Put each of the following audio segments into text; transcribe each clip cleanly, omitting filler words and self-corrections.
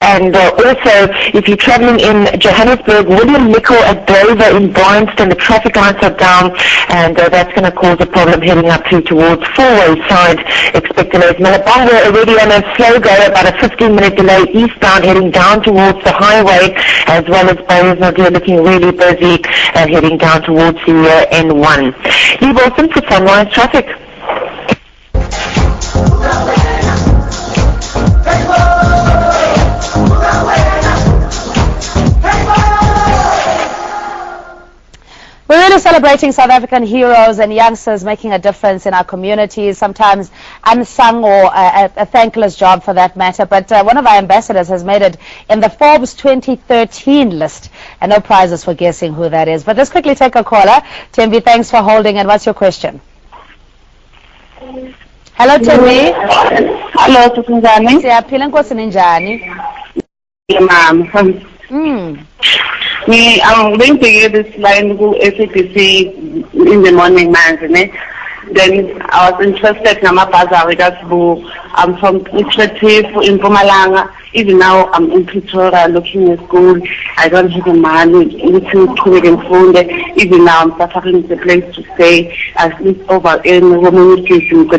And also, if you're traveling in Johannesburg, William Nicol at Dover in Bryanston, the traffic lights are down, and that's going to cause a problem heading up towards Fourway side. Expect delays. Malabang, we're already on a slow go, about a 15-minute delay eastbound heading down towards the highway, as well as Bowes-Nadir looking really busy and heading down towards the N1. Lee Wilson for Sunrise Traffic. We're really celebrating South African heroes and youngsters making a difference in our communities, sometimes unsung or a thankless job for that matter. But one of our ambassadors has made it in the Forbes 2013 list, and no prizes for guessing who that is. But let's quickly take a caller. Tembi, thanks for holding, and what's your question? Hello, Tembi. Hello, Susanjani. Siyaphila, Nkosi ninjani? Ma'am. I'm going to get this line to SAPC in the morning, man. Then I was interested in my Bursary. I'm from Tsholofetso in Mpumalanga. Even now I'm in Pretoria looking at school. I don't have a money to phone. Even now I'm suffering the place to stay. I sleep over in women's station.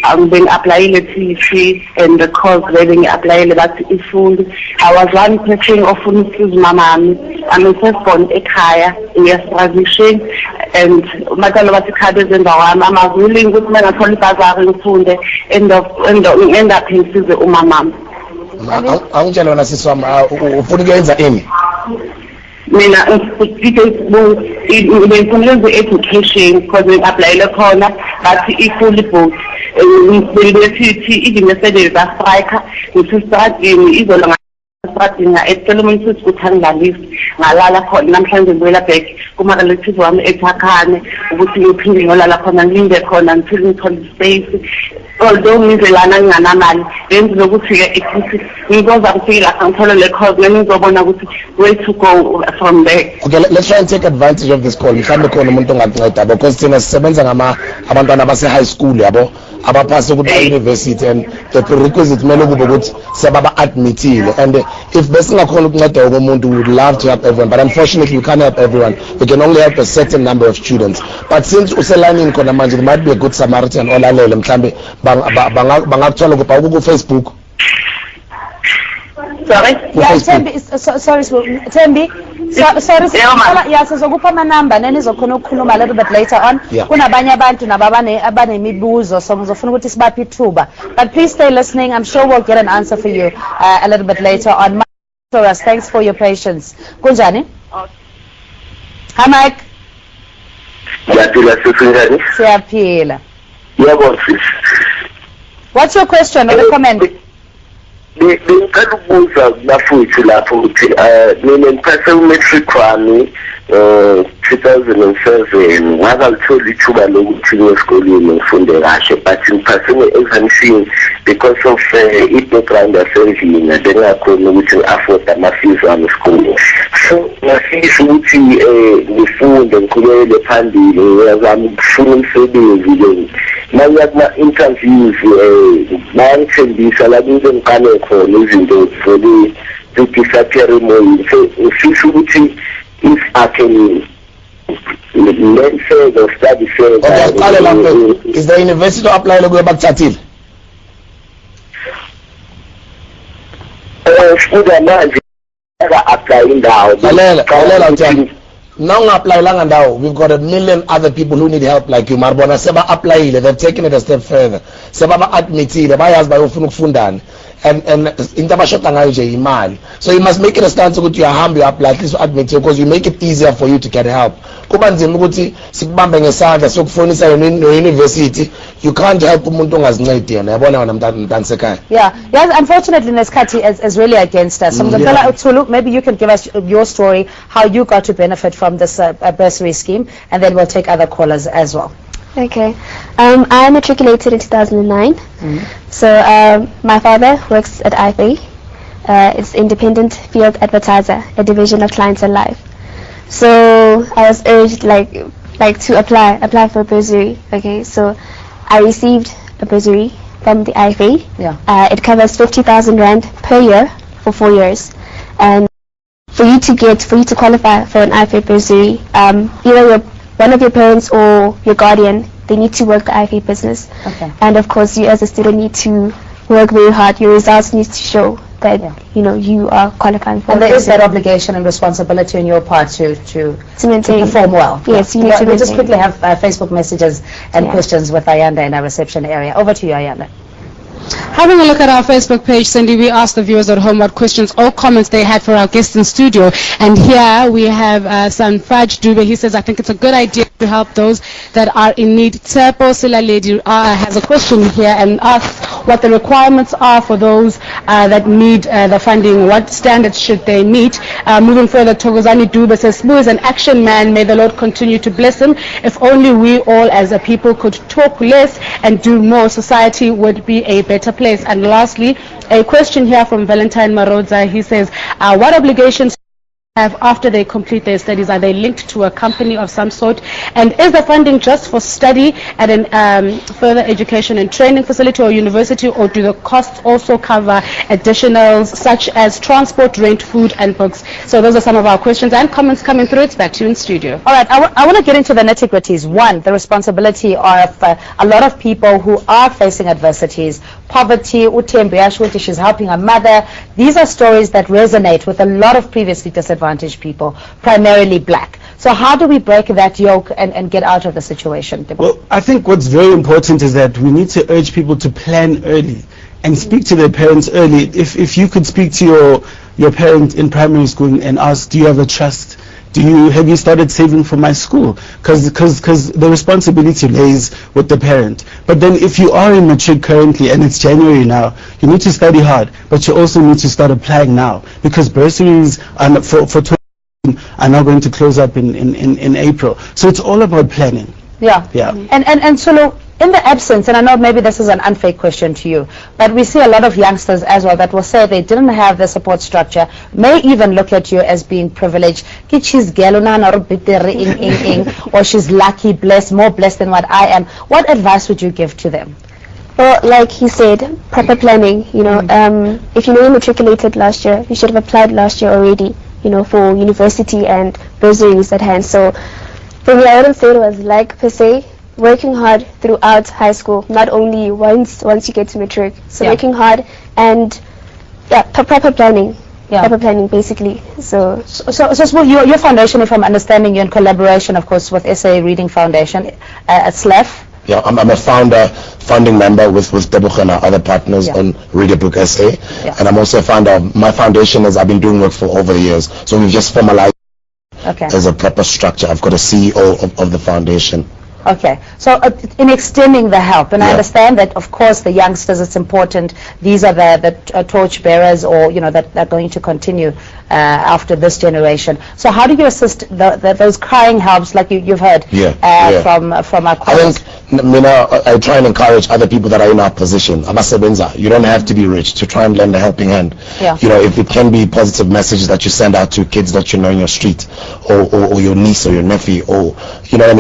I'm being applied TV and the course reading applied that food. I was one person of mama. I'm a firstborn Ekaya, yes, transition, and my card and I'm willing with my Bursary food end up in the umama. I'm telling you, sister, ufunike ini? Mina the education because we apply the corner but it's fully booked. Even yesterday the striker to start in Pratina eselements kuthanda list ngalala khona namhlanje ngibuyela back kuma relative wami eThakhane ukuthi ngiphinde ngolala khona ngilinde khona until ngithole space although ngizelana nginganamali lenze lokuthi ke ithi ngizoza ukufika ngithole le cause ngizobona ukuthi where to go from there. Okay, let's try and take advantage of this call. Mhlambe khona umuntu onganceda because thina sisebenza abantwana abase high school yabo abaphase ku university and the prerequisite kumele kube ukuthi sebaba admitile and if besingakhona ukunceda umuntu we would love to help everyone but unfortunately we can't help everyone. We can only help a certain number of students. But since uselanini khona manje there might be a good Samaritan olalele mhlambe bangakuthola ku Facebook. Sorry? Yeah, Tembi, sorry, Tembi. Sorry, yes, sizokupha ama number neni zokhona ukukhuluma a little bit later on. Kunabanye abantu abanemibuzo so ngizofuna ukuthi sibaphe ithuba. But please stay listening. I'm sure we'll get an answer for you a little bit later on. Thanks for your patience. Kunjani? Hi, Mike. Siyaphila. What's your question or the comment? Ngicela ukubuza bafowethu lapho ukuthi mina ngiphase umatric wami 2007 ngakalithola ithuba lokuthi esikoleni ngifunde kahle but ngiphase nge-examination because of i-background yasendlini bengakhona ukuthi ngi-afford ama-fees wami esikoleni so ngafisa ukuthi ngifunde ngiqhubekele phambili ngiyazama ukufuna umsebenzi le manje kuma-interviews bayangithembisa la kube ngiqale khona izinto disappearing more so ngifisa ukuthi if I can learn further, study further. Okay, is the university apply to go back to Tatil? Now apply lang ndawo. We've got a million other people who need help like you. Marbona seba apply they've taken it a step further. Seba ba admitile bayazi bayofuna ukufundana. And into abashota ngayo nje imali. So you must make it a stance ukuthi you humble you apply at least admit because you make it easier for you to get help. Kuba nzima ukuthi sikubambe ngesandla sokufonisa university you can't help umuntu ongazincedi yena yabona wena mntana sekhaya. Yeah, yes, unfortunately Neskati is really against us. So Tsulu, maybe you can give us your story how you got to benefit from this bursary scheme and then we'll take other callers as well. Okay, I matriculated in 2009. So my father works at IFA. It's independent field advertiser, a division of Clients and Life. So I was urged like to apply for a bursary. Okay, so I received a bursary from the IFA. Yeah. It covers 50,000 rand per year for 4 years, and for you to qualify for an IFA bursary, either one of your parents or your guardian, they need to work the IFA business. Okay. And of course, you as a student need to work very hard. Your results need to show that you are qualifying for. And there is that obligation and responsibility on your part to maintain, perform well. Yes, you need to We'll just maintain. quickly have Facebook messages and questions with Ayanda in our reception area. Over to you, Ayanda. Having a look at our Facebook page, Cindy, we asked the viewers at home what questions or comments they had for our guests in studio. And here we have Sanfaj Dube. He says, I think it's a good idea to help those that are in need. Tsepo Silaledi has a question here and asks what the requirements are for those that need the funding. What standards should they meet? Moving further, Togozani Dube says, Sbu is an action man. May the Lord continue to bless him. If only we all as a people could talk less and do more, society would be a better place. And lastly, a question here from Valentine Marodza. He says, what obligations have after they complete their studies? Are they linked to a company of some sort? And is the funding just for study at an further education and training facility or university, or do the costs also cover additionals such as transport, rent, food and books? So those are some of our questions and comments coming through. It's back to you in studio. All right, I want to get into the nitty-gritties. One, the responsibility of a lot of people who are facing adversities, poverty. Utembu Yashwati, she's helping her mother. These are stories that resonate with a lot of previously disadvantaged people, primarily black. So how do we break that yoke and get out of the situation? Well, I think what's very important is that we need to urge people to plan early and speak to their parents early. If you could speak to your parent in primary school and ask, do you have a trust? Have you started saving for my school? Because the responsibility lays with the parent. But then if you are in matric currently and it's January now, you need to study hard, but you also need to start applying now, because bursaries for 20 are now going to close up in April. So it's all about planning. Yeah. And Sulu, in the absence, and I know maybe this is an unfair question to you, but we see a lot of youngsters as well that will say they didn't have the support structure, may even look at you as being privileged. She's or she's lucky, blessed, more blessed than what I am. What advice would you give to them? Well, like he said, proper planning. If you matriculated last year, you should have applied last year already, for university and bursaries at hand. So for me, I wouldn't say it was like per se. Working hard throughout high school, not only once you get to matric. So working hard and proper planning. Proper planning, basically. So your foundation, if I'm understanding you, in collaboration, of course, with SA Reading Foundation at SLEF. Yeah, I'm a founding member with Debuch and our other partners on Read a Book SA, and I'm also a founder. My foundation I've been doing work for over the years, so we've just formalized as a proper structure. I've got a CEO of the foundation. Okay, so in extending the help, and I understand that, of course, the youngsters, it's important. These are the torch bearers, or that are going to continue after this generation. So how do you assist those crying helps, like you've heard from our colleagues? I think, I try and encourage other people that are in our position. You don't have to be rich to try and lend a helping hand. If it can be positive messages that you send out to kids that you know in your street, or your niece or your nephew, or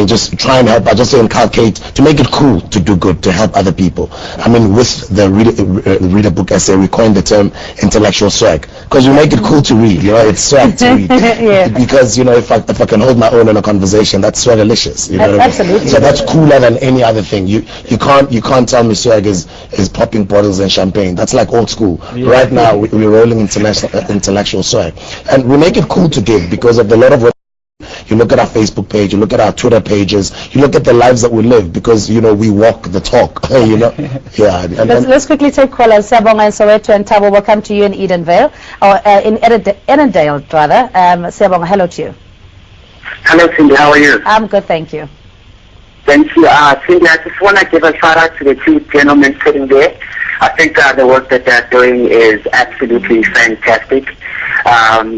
just try and help. I just inculcate to make it cool to do good, to help other people. With the Read a Book essay, we coined the term intellectual swag, because you make it cool to read. It's swag to read. Because if I can hold my own in a conversation, that's swagalicious. Absolutely. So that's cooler than any other thing. You can't tell me swag is popping bottles and champagne. That's like old school. Right now we're rolling intellectual swag, and we make it cool to give because of the lot of what. You look at our Facebook page, you look at our Twitter pages, you look at the lives that we live, because we walk the talk. Let's quickly take callers. Sebonga and Soweto and Tabo will come to you in Edenvale, or in Edendale rather. Sebonga, hello to you. Hello Cindy, how are you? I'm good, thank you. Thank you. Cindy, I just want to give a shout out to the two gentlemen sitting there. I think the work that they're doing is absolutely fantastic.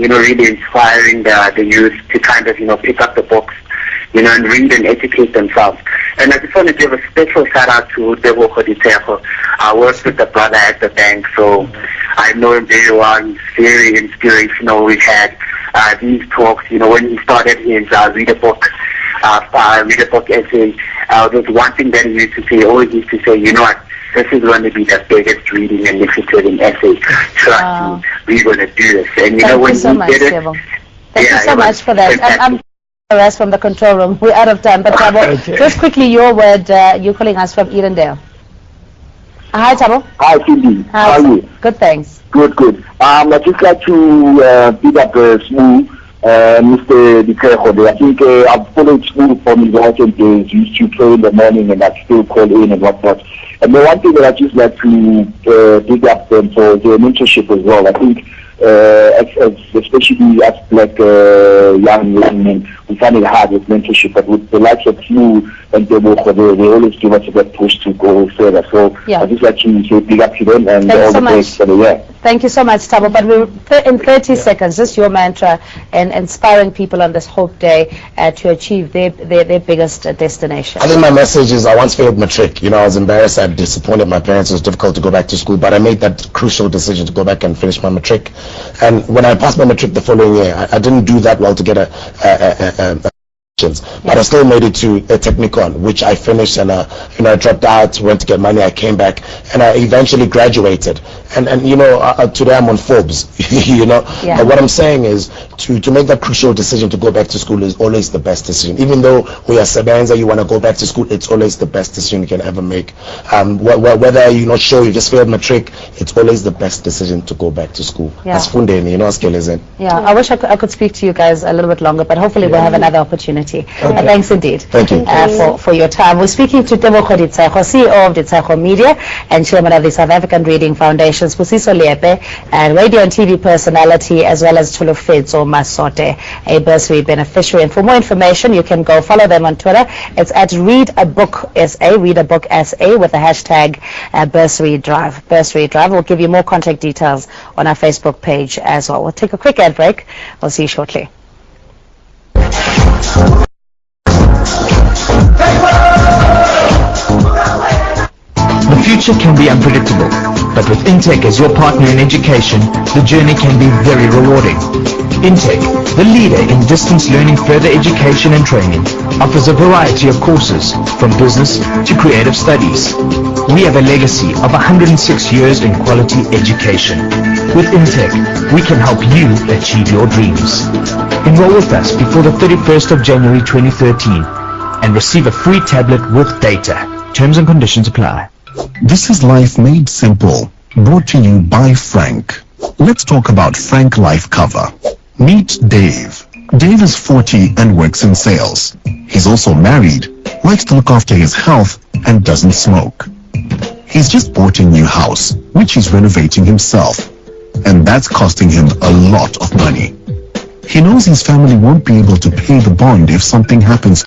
Really inspiring the youth to kind of, pick up the books, and read and educate themselves. And I just want to give a special shout out to Debo Khoditeho. I worked with the brother at the bank, so I know him very well. He's very inspirational. We've had these talks, when he started his Read a Book essay. There's one thing that he used to say, always used to say, this is going to be the biggest reading and literature essay. Trust me, we're going to do this. And you know, when so you much, did it, thank you so much for that. I'm the rest from the control room. We're out of time. But Thabo, just quickly, your word. You're calling us from Edendale. Hi, Thabo. Hi, Cindy. How are you? Good, thanks. Good. I'd just like to pick up Smooth, Mr. Dikego. I think I've followed Smooth from his recent days. He used to play in the morning and I still call in and whatnot. And the one thing that I'd just like to pick up them for the mentorship as well. I think especially as black young men, we find it hard with mentorship, but with the likes of you and Thabiso, they always give us a good push to go further. So I just like to say big up to them and all the best for the year. Thank you so much, Thabo. But we're in 30 seconds, just your mantra and inspiring people on this Hope Day to achieve their biggest destination. I think my message is I once failed matric. You know, I was embarrassed. I disappointed my parents. It was difficult to go back to school, but I made that crucial decision to go back and finish my matric. And when I passed my matric the following year, I didn't do that well to get but I still made it to a technicon, which I finished, and I dropped out, went to get money, I came back, and I eventually graduated. And you know, today I'm on Forbes. You know, but what I'm saying is to make that crucial decision to go back to school is always the best decision. Even though we are Sebenza, you want to go back to school, it's always the best decision you can ever make. Whether you're not sure, you just failed matric, it's always the best decision to go back to school. As fundeni, you know, I wish I could speak to you guys a little bit longer, but hopefully we'll have another opportunity. Thanks indeed. Thank you. For your time. We're speaking to Tebogo Ditsego, CEO of Ditsego Media and Chairman of the South African Reading Foundation, Spusiso Lepe, and radio and TV personality, as well as Tsholofetso Masote, a bursary beneficiary. And for more information, you can go follow them on Twitter. It's at Read a Book SA with the hashtag Bursary Drive. Bursary Drive. We'll give you more contact details on our Facebook page as well. We'll take a quick ad break. We'll see you shortly. The future can be unpredictable, but with Intech as your partner in education, the journey can be very rewarding. Intech, the leader in distance learning further education and training, offers a variety of courses, from business to creative studies. We have a legacy of 106 years in quality education. With Intech, we can help you achieve your dreams. Enroll with us before the 31st of January 2013 and receive a free tablet with data. Terms and conditions apply. This is Life Made Simple, brought to you by Frank. Let's talk about Frank Life Cover. Meet Dave. Dave is 40 and works in sales. He's also married, likes to look after his health, and doesn't smoke. He's just bought a new house, which he's renovating himself, and that's costing him a lot of money. He knows his family won't be able to pay the bond if something happens